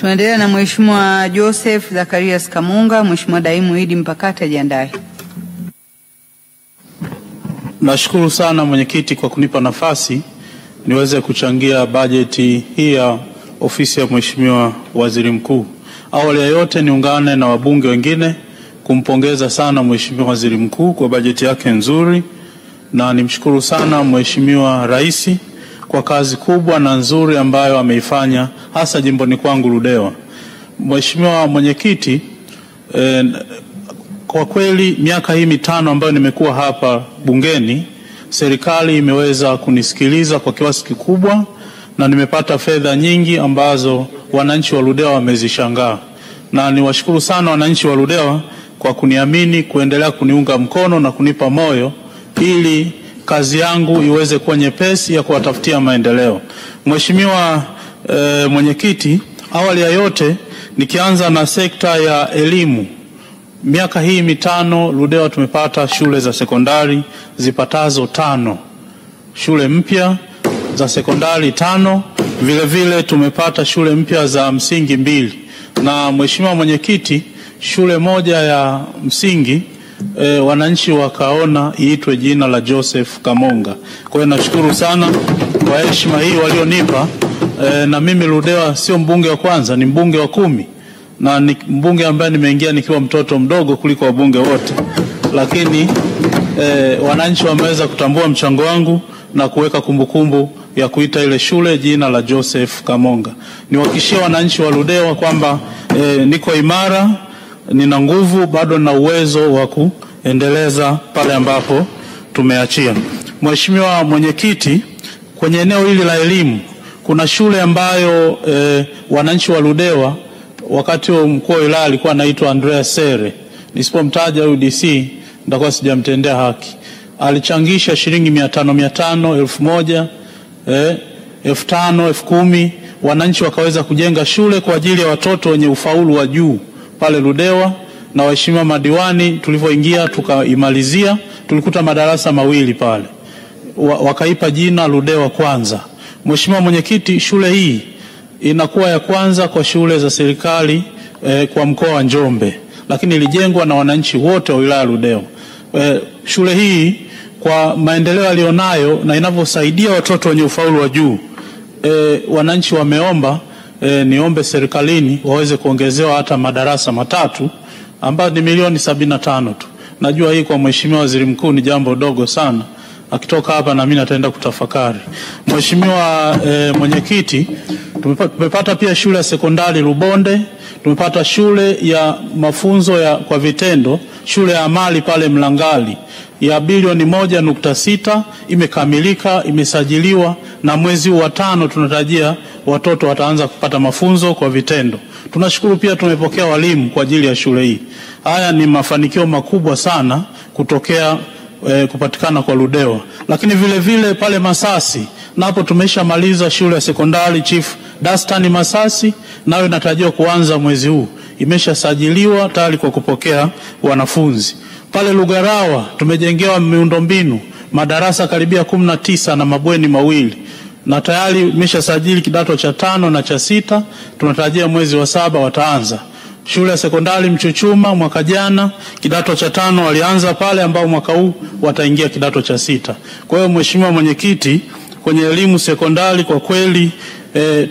Tunaendelea na Mheshimiwa Joseph Zacharias Kamunga. Mheshimiwa Daimu Idi Mpakate ajiandae. Nashukuru sana mwenyekiti kwa kunipa nafasi niweze kuchangia bajeti hii ya ofisi ya Mheshimiwa Waziri Mkuu. Awali ya yote niungane na wabunge wengine kumpongeza sana Mheshimiwa Waziri Mkuu kwa bajeti yake nzuri, na nimshukuru sana Mheshimiwa Rais kwa kazi kubwa na nzuri ambayo ameifanya hasa jimboni kwangu Ludewa. Mheshimiwa mwenyekiti, kwa kweli miaka hii mitano ambayo nimekuwa hapa bungeni, serikali imeweza kunisikiliza kwa kiasi kikubwa na nimepata fedha nyingi ambazo wananchi wa Ludewa wamezishangaa. Na niwashukuru sana wananchi wa Ludewa kwa kuniamini, kuendelea kuniunga mkono na kunipa moyo ili kazi yangu iweze kuwa nyepesi ya kuwatafutia maendeleo. Mheshimiwa mwenyekiti, awali ya yote nikianza na sekta ya elimu, miaka hii mitano Ludewa tumepata shule za sekondari zipatazo 5, shule mpya za sekondari 5, vile vile tumepata shule mpya za msingi 2. Na Mheshimiwa mwenyekiti, shule moja ya msingi wananchi wakaona iitwe jina la Joseph Kamunga. Kwa hiyo nashukuru sana kwa heshima hii walionipa. Na mimi Ludewa sio mbunge wa kwanza, ni mbunge wa 10, na ni mbunge ambaye nimeingia nikiwa mtoto mdogo kuliko wabunge wote, lakini wananchi wameweza kutambua mchango wangu na kuweka kumbukumbu ya kuita ile shule jina la Joseph Kamunga. Niwahakikishie wananchi wa Ludewa kwamba niko imara, nina nguvu, bado na uwezo wa kuendeleza pale ambapo tumeachia. Mheshimiwa mwenyekiti, kwenye eneo hili la elimu kuna shule ambayo wananchi wa Ludewa, wakati wa mkuu wa wilaya alikuwa anaitwa Andrea Sere, nisipomtaja huyu DC nitakuwa sijamtendea haki, alichangisha shilingi 500, 1000, 5000, 10,000, wananchi wakaweza kujenga shule kwa ajili ya watoto wenye ufaulu wa juu pale Ludewa, na waheshimiwa madiwani tulivyoingia tukaimalizia, tulikuta madarasa 2 pale, wakaipa jina Ludewa Kwanza. Mheshimiwa mwenyekiti, shule hii inakuwa ya kwanza kwa shule za serikali kwa mkoa wa Njombe, lakini ilijengwa na wananchi wote wa wilaya Ludewa. Shule hii kwa maendeleo alionayo na inavyosaidia watoto wenye ufaulu wa juu, wananchi wameomba niombe serikalini waweze kuongezewa hata madarasa 3 ambayo ni milioni 75 tu. Najua hii kwa Mheshimiwa Waziri Mkuu ni jambo dogo sana, akitoka hapa na mimi nataenda kutafakari. Mheshimiwa mwenyekiti, tumepata pia shule ya sekondari Lubonde, tumepata shule ya mafunzo kwa vitendo, shule ya amali pale Mlangali ya bilioni 1.6 imekamilika, imesajiliwa, na mwezi wa 5 tunatarajia watoto wataanza kupata mafunzo kwa vitendo. Tunashukuru pia tumepokea walimu kwa ajili ya shule hii. Haya ni mafanikio makubwa sana kutokea kupatikana kwa Ludewa. Lakini vile vile pale Masasi napo tumeshamaliza shule ya sekondari Chief Dastan Masasi, nayo inatarajiwa kuanza mwezi huu, imeshasajiliwa tayari kwa kupokea wanafunzi. Pale Lugarawa tumejengewa miundombinu, madarasa karibia 19 na mabweni 2, na tayari imeshasajili kidato cha 5 na cha 6, tunatarajia mwezi wa 7 wataanza. Shule ya sekondari Mchuchuma mwaka jana kidato cha 5 walianza pale, ambao mwaka huu wataingia kidato cha 6. Kwa hiyo Mheshimiwa mwenyekiti, kwenye elimu sekondari kwa kweli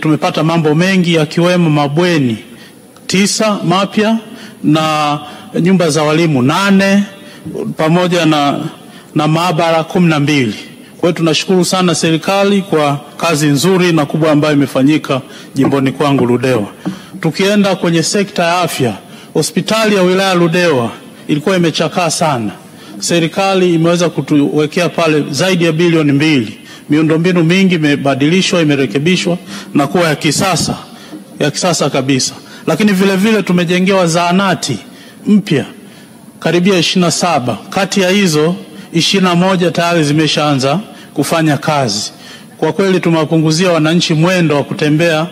tumepata mambo mengi, yakiwemo mabweni 9 mapya na nyumba za walimu 8 pamoja na maabara 12. Kwa hiyo tunashukuru sana serikali kwa kazi nzuri na kubwa ambayo imefanyika jimboni kwangu Ludewa. Tukienda kwenye sekta ya afya, hospitali ya wilaya Ludewa ilikuwa imechakaa sana. Serikali imeweza kutuwekea pale zaidi ya bilioni 2. Miundombinu mingi imebadilishwa, imerekebishwa na kuwa ya kisasa kabisa. Lakini vile vile tumejengewa zahanati mpya karibia 27. Kati ya hizo 21 tayari zimeshaanza kufanya kazi. Kwa kweli tumewapunguzia wananchi mwendo wa kutembea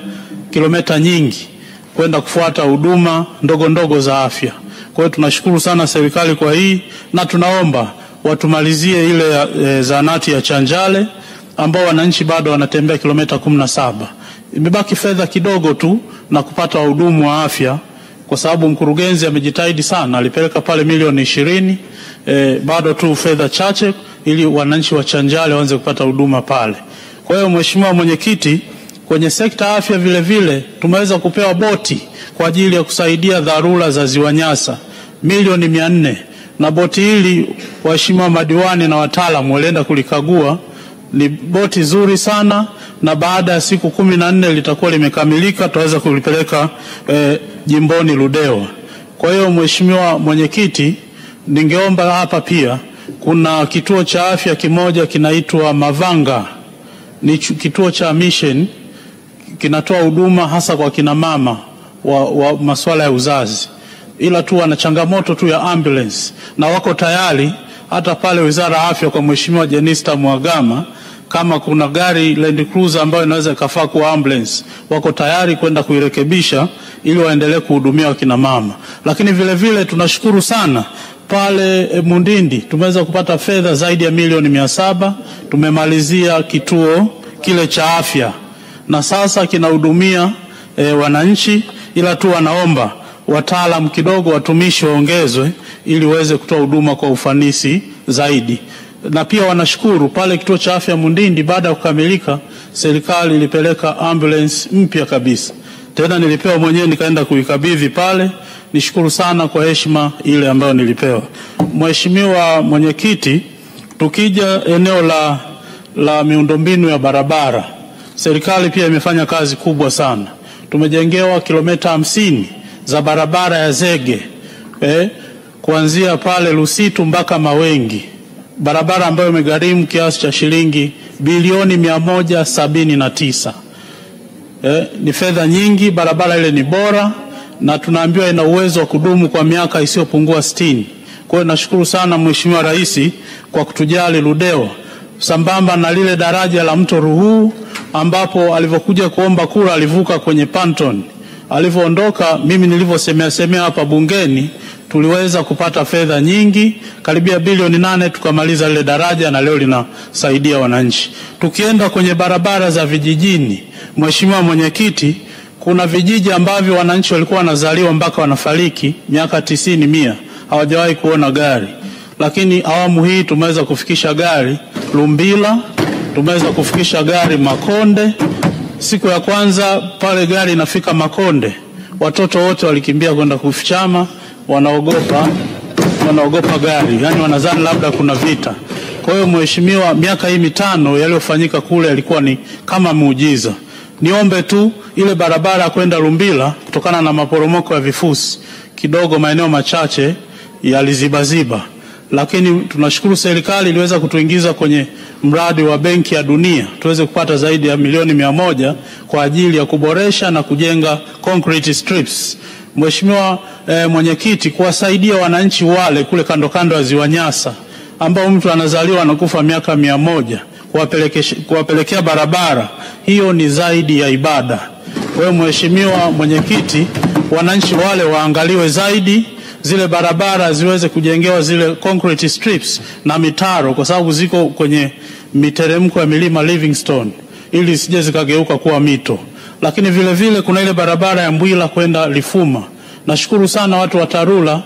kilomita nyingi kwenda kufuata huduma ndogo za afya. Kwa hiyo tunashukuru sana serikali kwa hii, na tunaomba watumalizie ile zahanati ya Chanjale ambao wananchi bado wanatembea kilomita 17. Imebaki fedha kidogo tu na kupata wahudumu wa afya, kwa sababu mkurugenzi amejitahidi sana, alipeleka pale milioni 20, bado tu fedha chache ili wananchi wa Chanjale waanze kupata huduma pale. Kwa hiyo Mheshimiwa Mwenyekiti, kwenye sekta afya vile vile tumeweza kupewa boti kwa ajili ya kusaidia dharura za Ziwa Nyasa milioni 400, na boti hili waheshimiwa madiwani na wataalamu walienda kulikagua. Ni boti zuri sana, na baada ya siku 14 litakuwa limekamilika, tutaweza kulipeleka jimboni Ludewa. Kwa hiyo Mheshimiwa Mwenyekiti, ningeomba hapa pia, kuna kituo cha afya kimoja kinaitwa Mavanga, ni kituo cha mission, kinatoa huduma hasa kwa kina mama wa masuala ya uzazi, ila tu wana changamoto tu ya ambulance, na wako tayari hata pale Wizara ya Afya kwa Mheshimiwa Jenista Mhagama, kama kuna gari Land Cruiser ambayo inaweza ikafaa kuwa ambulance, wako tayari kwenda kuirekebisha ili waendelee kuhudumia wakina mama. Lakini vile vile tunashukuru sana pale Mundindi tumeweza kupata fedha zaidi ya milioni 700, tumemalizia kituo kile cha afya na sasa kinahudumia wananchi, ila tu wanaomba wataalamu kidogo, watumishi waongezwe ili waweze kutoa huduma kwa ufanisi zaidi. Na pia wanashukuru pale kituo cha afya Mundindi, baada ya kukamilika serikali ilipeleka ambulance mpya kabisa, tena nilipewa mwenyewe nikaenda kuikabidhi pale. Nishukuru sana kwa heshima ile ambayo nilipewa. Mheshimiwa Mwenyekiti, tukija eneo la miundombinu ya barabara, serikali pia imefanya kazi kubwa sana. Tumejengewa kilomita 50 za barabara ya zege, kuanzia pale Lusitu mpaka Mawengi, barabara ambayo imegharimu kiasi cha shilingi bilioni 179. Ni fedha nyingi. Barabara ile ni bora na tunaambiwa ina uwezo wa kudumu kwa miaka isiyopungua 60. Kwa hiyo nashukuru sana Mheshimiwa Rais kwa kutujali Ludewa, sambamba na lile daraja la mto Ruhuu ambapo alivyokuja kuomba kura alivuka kwenye Panton. Alivyoondoka, mimi nilivyosemea hapa bungeni, tuliweza kupata fedha nyingi karibia bilioni 8, tukamaliza lile daraja na leo linasaidia wananchi. Tukienda kwenye barabara za vijijini, Mheshimiwa Mwenyekiti, kuna vijiji ambavyo wananchi walikuwa wanazaliwa mpaka wanafariki miaka 90 100 hawajawahi kuona gari, lakini awamu hii tumeweza kufikisha gari Lumbila, tumeweza kufikisha gari Makonde. Siku ya kwanza pale gari inafika Makonde, watoto wote walikimbia kwenda kufichama, wanaogopa gari, yani wanadhani labda kuna vita. Kwa hiyo Mheshimiwa, miaka hii 5 yaliyofanyika kule yalikuwa ni kama muujiza. Niombe tu ile barabara kwenda Lumbila, kutokana na maporomoko ya vifusi kidogo maeneo machache yalizibaziba, lakini tunashukuru serikali iliweza kutuingiza kwenye mradi wa Benki ya Dunia tuweze kupata zaidi ya milioni 100 kwa ajili ya kuboresha na kujenga concrete strips. Mheshimiwa Mwenyekiti, kuwasaidia wananchi wale kule kando kando ya Ziwa Nyasa ambao mtu anazaliwa anakufa miaka 100, kuwapelekea barabara, hiyo ni zaidi ya ibada. Wewe Mheshimiwa Mwenyekiti, wananchi wale waangaliwe zaidi, zile barabara ziweze kujengewa zile concrete strips na mitaro, kwa sababu ziko kwenye miteremko ya milima Livingstone, ili sije zikageuka kuwa mito. Lakini vile vile kuna ile barabara ya Mbwila kwenda Lifuma. Nashukuru sana watu wa TARURA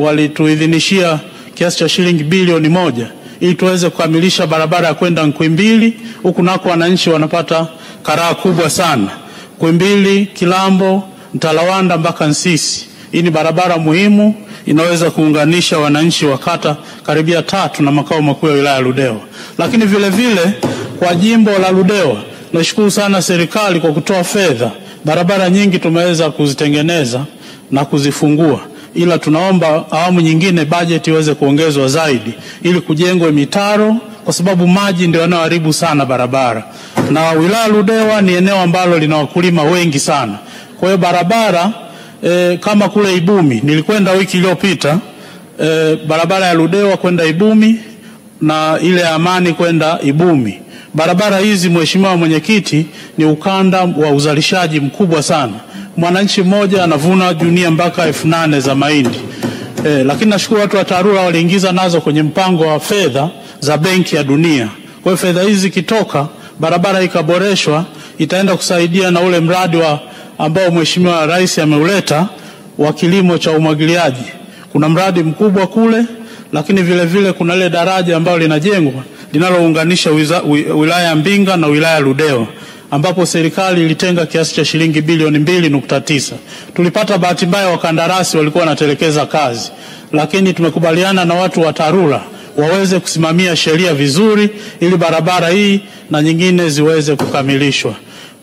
walituidhinishia kiasi cha shilingi bilioni 1 ili tuweze kukamilisha barabara ya kwenda Nkwimbili. Huku nako wananchi wanapata karaha kubwa sana. Nkwimbili, Kilambo, Mtalawanda mpaka Nsisi. Hii ni barabara muhimu, inaweza kuunganisha wananchi wa kata karibia 3 na makao makuu ya wilaya Ludewa. Lakini vile vile kwa jimbo la Ludewa, nashukuru sana serikali kwa kutoa fedha. Barabara nyingi tumeweza kuzitengeneza na kuzifungua, ila tunaomba awamu nyingine bajeti iweze kuongezwa zaidi ili kujengwe mitaro, kwa sababu maji ndio yanayoharibu sana barabara. Na wilaya Ludewa ni eneo ambalo lina wakulima wengi sana. Kwa hiyo barabara kama kule Ibumi, nilikwenda wiki iliyopita, barabara ya Ludewa kwenda Ibumi na ile ya Amani kwenda Ibumi. Barabara hizi Mheshimiwa Mwenyekiti ni ukanda wa uzalishaji mkubwa sana. Mwananchi mmoja anavuna junia mpaka 8,000 za mahindi. Lakini nashukuru watu wa TARURA waliingiza nazo kwenye mpango wa fedha za Benki ya Dunia. Kwa hiyo fedha hizi kitoka, barabara ikaboreshwa, itaenda kusaidia na ule mradi ambao Mheshimiwa Rais ameuleta wa kilimo cha umwagiliaji. Kuna mradi mkubwa kule, lakini vile vile kuna ile daraja ambalo linajengwa linalounganisha wilaya Mbinga na wilaya Ludewa, ambapo serikali ilitenga kiasi cha shilingi bilioni 2.9. Tulipata bahati mbaya wakandarasi walikuwa wanatelekeza kazi, lakini tumekubaliana na watu wa TARURA waweze kusimamia sheria vizuri ili barabara hii na nyingine ziweze kukamilishwa.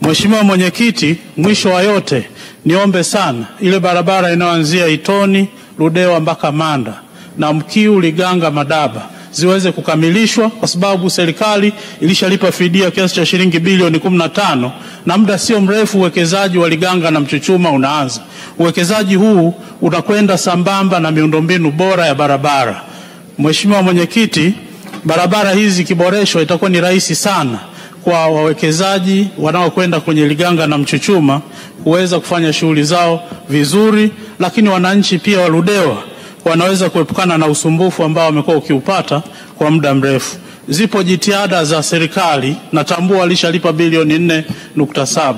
Mheshimiwa Mwenyekiti, mwisho wa yote niombe sana ile barabara inayoanzia Itoni, Ludewa mpaka Manda na Mkiu, Liganga, Madaba ziweze kukamilishwa, kwa sababu serikali ilishalipa fidia kiasi cha shilingi bilioni 15 na muda sio mrefu uwekezaji wa Liganga na Mchuchuma unaanza. Uwekezaji huu unakwenda sambamba na miundombinu bora ya barabara. Mheshimiwa Mwenyekiti, barabara hizi kiboreshwa itakuwa ni rahisi sana kwa wawekezaji wanaokwenda kwenye Liganga na Mchuchuma kuweza kufanya shughuli zao vizuri, lakini wananchi pia wa Ludewa wanaweza kuepukana na usumbufu ambao wamekuwa ukiupata kwa muda mrefu. Zipo jitihada za serikali, natambua alishalipa bilioni 4.7,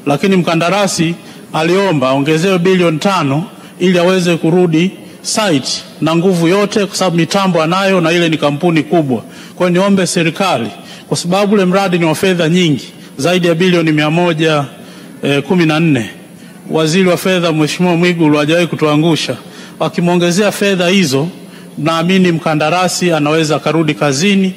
lakini mkandarasi aliomba ongezewe bilioni 5 ili aweze kurudi site na nguvu yote, kwa sababu mitambo anayo na ile ni kampuni kubwa. Kwa hiyo niombe serikali, kwa sababu ule mradi ni wa fedha nyingi zaidi ya bilioni 114. Waziri wa fedha Mheshimiwa Mwigulu hajawahi kutuangusha. Wakimwongezea fedha hizo, naamini mkandarasi anaweza karudi kazini,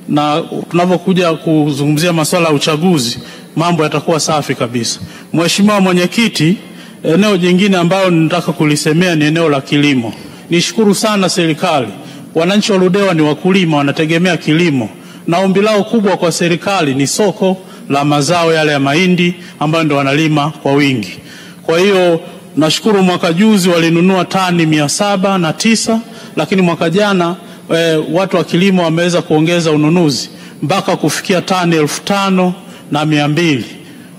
na tunapokuja kuzungumzia masuala ya uchaguzi mambo yatakuwa safi kabisa. Mheshimiwa Mwenyekiti, eneo jingine ambalo nataka kulisemea ni eneo la kilimo. Nishukuru sana serikali. Wananchi wa Ludewa ni wakulima, wanategemea kilimo, na ombi lao kubwa kwa serikali ni soko la mazao yale ya mahindi ambayo ndio wanalima kwa wingi. Kwa hiyo nashukuru mwaka juzi walinunua tani 709, lakini mwaka jana watu wa kilimo wameweza kuongeza ununuzi mpaka kufikia tani 5200.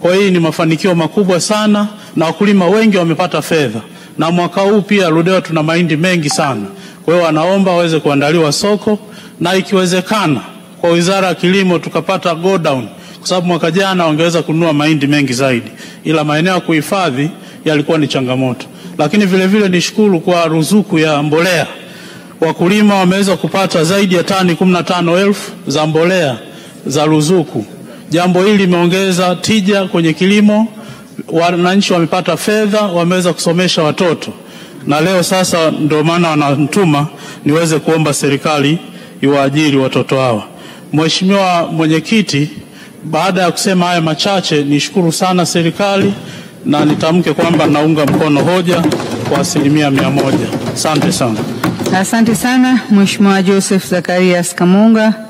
Kwa hiyo ni mafanikio makubwa sana na wakulima wengi wamepata fedha. Na mwaka huu pia Ludewa tuna mahindi mengi sana. Kwa hiyo wanaomba waweze kuandaliwa soko, na ikiwezekana kwa Wizara ya Kilimo tukapata go down, kwa sababu mwaka jana wangeweza kununua mahindi mengi zaidi, ila maeneo ya kuhifadhi yalikuwa ni changamoto. Lakini vile vile nishukuru kwa ruzuku ya mbolea. Wakulima wameweza kupata zaidi ya tani 15,000 za mbolea za ruzuku. Jambo hili limeongeza tija kwenye kilimo, wananchi wamepata fedha, wameweza kusomesha watoto. Na leo sasa ndio maana wanatuma niweze kuomba serikali iwaajiri watoto hawa. Mheshimiwa Mwenyekiti, baada ya kusema haya machache, nishukuru sana serikali na nitamke kwamba naunga mkono hoja kwa 100%. Asante sana. Asante sana Mheshimiwa Joseph Zacharias Kamunga.